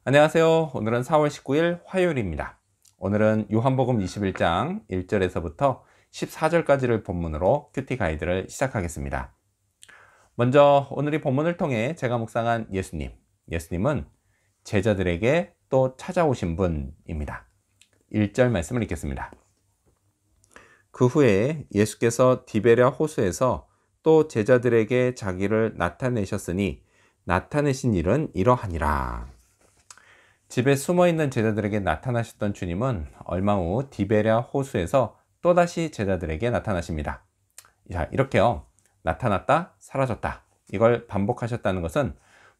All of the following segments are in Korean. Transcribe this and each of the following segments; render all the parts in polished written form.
안녕하세요. 오늘은 4월 19일 화요일입니다. 오늘은 요한복음 21장 1절에서부터 14절까지를 본문으로 큐티 가이드를 시작하겠습니다. 먼저 오늘 이 본문을 통해 제가 묵상한 예수님은 제자들에게 또 찾아오신 분입니다. 1절 말씀을 읽겠습니다. 그 후에 예수께서 디베랴 호수에서 또 제자들에게 자기를 나타내셨으니 나타내신 일은 이러하니라. 집에 숨어있는 제자들에게 나타나셨던 주님은 얼마 후 디베랴 호수에서 또다시 제자들에게 나타나십니다. 자, 이렇게요. 나타났다, 사라졌다. 이걸 반복하셨다는 것은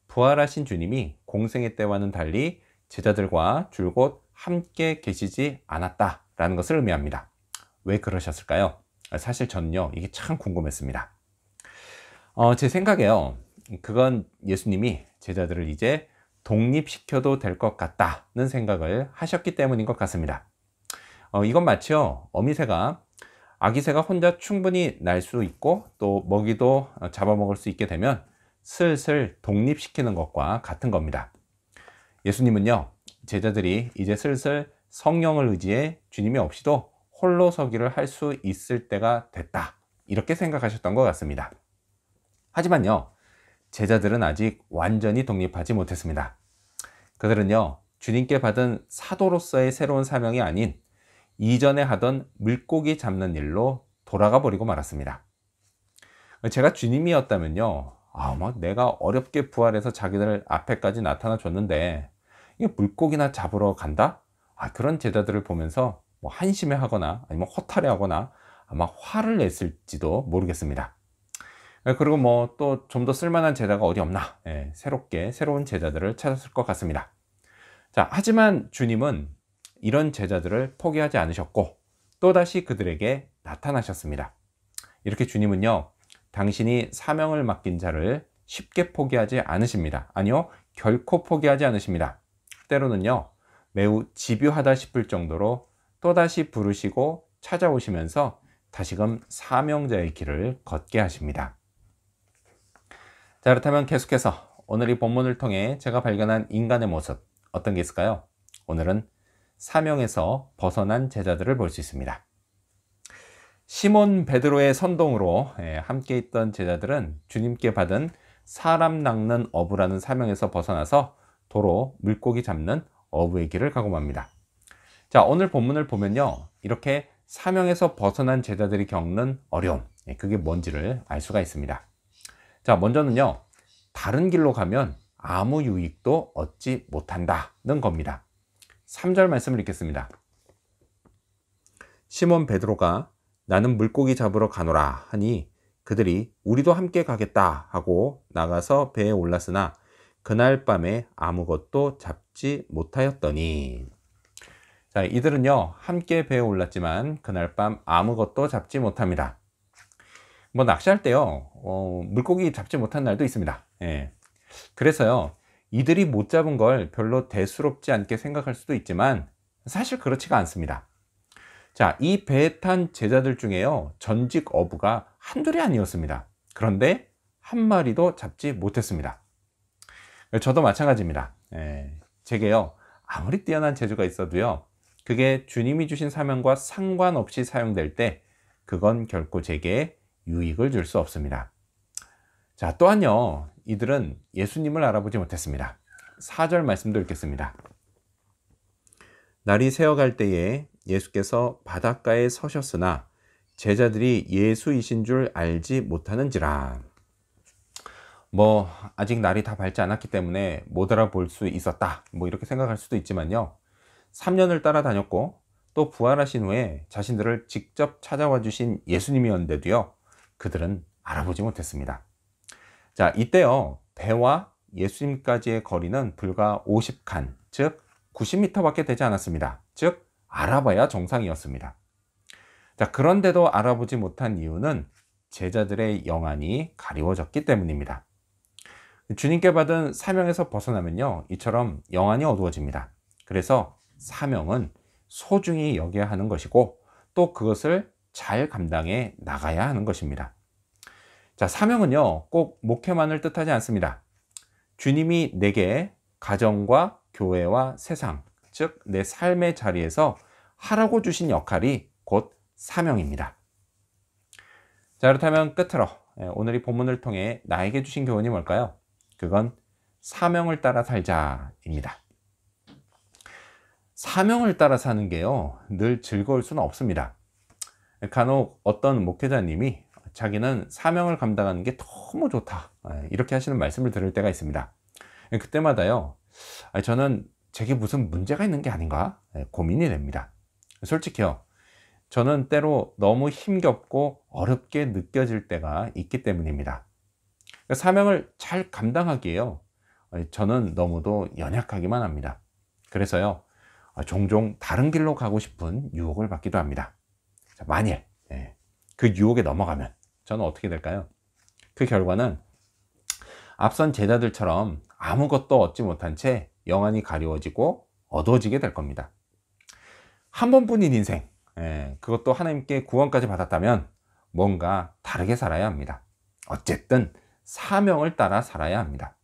부활하신 주님이 공생애 때와는 달리 제자들과 줄곧 함께 계시지 않았다라는 것을 의미합니다. 왜 그러셨을까요? 사실 저는요, 이게 참 궁금했습니다. 제 생각에요. 그건 예수님이 제자들을 이제 독립시켜도 될 것 같다는 생각을 하셨기 때문인 것 같습니다. 이건 마치요, 아기새가 혼자 충분히 날 수 있고 또 먹이도 잡아먹을 수 있게 되면 슬슬 독립시키는 것과 같은 겁니다. 예수님은요, 제자들이 이제 슬슬 성령을 의지해 주님이 없이도 홀로 서기를 할 수 있을 때가 됐다, 이렇게 생각하셨던 것 같습니다. 하지만요, 제자들은 아직 완전히 독립하지 못했습니다. 그들은요, 주님께 받은 사도로서의 새로운 사명이 아닌 이전에 하던 물고기 잡는 일로 돌아가 버리고 말았습니다. 제가 주님이었다면요, 내가 어렵게 부활해서 자기들 앞에까지 나타나 줬는데 이게 물고기나 잡으러 간다? 그런 제자들을 보면서 한심해 하거나 아니면 허탈해 하거나 아마 화를 냈을지도 모르겠습니다. 그리고 또 좀 더 쓸만한 제자가 어디 없나, 새로운 제자들을 찾았을 것 같습니다. 자, 하지만 주님은 이런 제자들을 포기하지 않으셨고 또다시 그들에게 나타나셨습니다. 이렇게 주님은요, 당신이 사명을 맡긴 자를 쉽게 포기하지 않으십니다. 아니요, 결코 포기하지 않으십니다. 때로는요, 매우 집요하다 싶을 정도로 또다시 부르시고 찾아오시면서 다시금 사명자의 길을 걷게 하십니다. 자, 그렇다면 계속해서 오늘 이 본문을 통해 제가 발견한 인간의 모습, 어떤 게 있을까요? 오늘은 사명에서 벗어난 제자들을 볼 수 있습니다. 시몬 베드로의 선동으로 함께 있던 제자들은 주님께 받은 사람 낚는 어부라는 사명에서 벗어나서 도로 물고기 잡는 어부의 길을 가고 맙니다. 자, 오늘 본문을 보면요, 이렇게 사명에서 벗어난 제자들이 겪는 어려움, 그게 뭔지를 알 수가 있습니다. 자, 먼저는요, 다른 길로 가면 아무 유익도 얻지 못한다는 겁니다. 3절 말씀을 읽겠습니다. 시몬 베드로가 나는 물고기 잡으러 가노라 하니 그들이 우리도 함께 가겠다 하고 나가서 배에 올랐으나 그날 밤에 아무것도 잡지 못하였더니. 자, 이들은요, 함께 배에 올랐지만 그날 밤 아무것도 잡지 못합니다. 낚시할 때요, 물고기 잡지 못한 날도 있습니다. 그래서요, 이들이 못 잡은 걸 별로 대수롭지 않게 생각할 수도 있지만 사실 그렇지가 않습니다. 자, 이 배에 탄 제자들 중에요, 전직 어부가 한둘이 아니었습니다. 그런데 한 마리도 잡지 못했습니다. 저도 마찬가지입니다. 제게요, 아무리 뛰어난 재주가 있어도요, 그게 주님이 주신 사명과 상관없이 사용될 때 그건 결코 제게 유익을 줄 수 없습니다. 자, 또한요, 이들은 예수님을 알아보지 못했습니다. 4절 말씀도 읽겠습니다. 날이 새어갈 때에 예수께서 바닷가에 서셨으나 제자들이 예수이신 줄 알지 못하는지라. 아직 날이 다 밝지 않았기 때문에 못 알아볼 수 있었다, 이렇게 생각할 수도 있지만요, 3년을 따라다녔고 또 부활하신 후에 자신들을 직접 찾아와 주신 예수님이었는데도요, 그들은 알아보지 못했습니다. 자, 이때요, 배와 예수님까지의 거리는 불과 50칸, 즉 90m 밖에 되지 않았습니다. 즉 알아봐야 정상이었습니다. 자, 그런데도 알아보지 못한 이유는 제자들의 영안이 가리워졌기 때문입니다. 주님께 받은 사명에서 벗어나면요, 이처럼 영안이 어두워집니다. 그래서 사명은 소중히 여겨야 하는 것이고 또 그것을 잘 감당해 나가야 하는 것입니다. 자, 사명은요, 꼭 목회만을 뜻하지 않습니다. 주님이 내게 가정과 교회와 세상, 즉 내 삶의 자리에서 하라고 주신 역할이 곧 사명입니다. 자, 그렇다면 끝으로 오늘 이 본문을 통해 나에게 주신 교훈이 뭘까요? 그건 사명을 따라 살자입니다. 사명을 따라 사는 게요, 늘 즐거울 수는 없습니다. 간혹 어떤 목회자님이 자기는 사명을 감당하는 게 너무 좋다, 이렇게 하시는 말씀을 들을 때가 있습니다. 그때마다요, 저는 제게 무슨 문제가 있는 게 아닌가 고민이 됩니다. 솔직히요, 저는 때로 너무 힘겹고 어렵게 느껴질 때가 있기 때문입니다. 사명을 잘 감당하기에요, 저는 너무도 연약하기만 합니다. 그래서요, 종종 다른 길로 가고 싶은 유혹을 받기도 합니다. 만일 그 유혹에 넘어가면 저는 어떻게 될까요? 그 결과는 앞선 제자들처럼 아무것도 얻지 못한 채 영안이 가리워지고 어두워지게 될 겁니다. 한 번뿐인 인생, 그것도 하나님께 구원까지 받았다면 뭔가 다르게 살아야 합니다. 어쨌든 사명을 따라 살아야 합니다.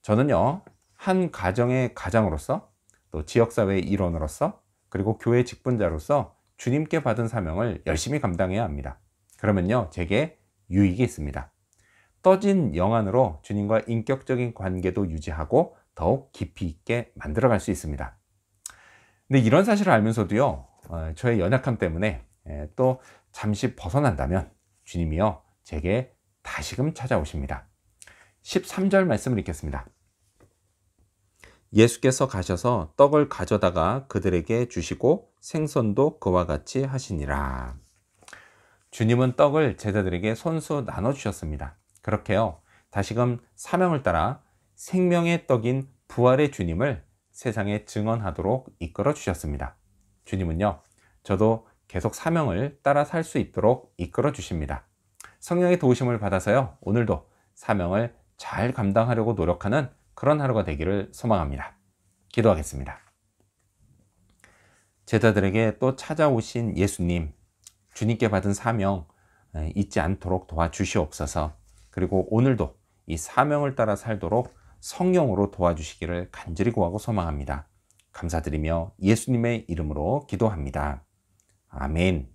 저는요, 한 가정의 가장으로서, 또 지역사회의 일원으로서, 그리고 교회 직분자로서 주님께 받은 사명을 열심히 감당해야 합니다. 그러면요, 제게 유익이 있습니다. 떠진 영안으로 주님과 인격적인 관계도 유지하고 더욱 깊이 있게 만들어갈 수 있습니다. 근데 이런 사실을 알면서도요, 저의 연약함 때문에 또 잠시 벗어난다면 주님이요, 제게 다시금 찾아오십니다. 13절 말씀을 읽겠습니다. 예수께서 가셔서 떡을 가져다가 그들에게 주시고 생선도 그와 같이 하시니라. 주님은 떡을 제자들에게 손수 나눠주셨습니다. 그렇게요, 다시금 사명을 따라 생명의 떡인 부활의 주님을 세상에 증언하도록 이끌어 주셨습니다. 주님은요, 저도 계속 사명을 따라 살 수 있도록 이끌어 주십니다. 성령의 도우심을 받아서요, 오늘도 사명을 잘 감당하려고 노력하는 그런 하루가 되기를 소망합니다. 기도하겠습니다. 제자들에게 또 찾아오신 예수님, 주님께 받은 사명 잊지 않도록 도와주시옵소서. 그리고 오늘도 이 사명을 따라 살도록 성령으로 도와주시기를 간절히 구하고 소망합니다. 감사드리며 예수님의 이름으로 기도합니다. 아멘.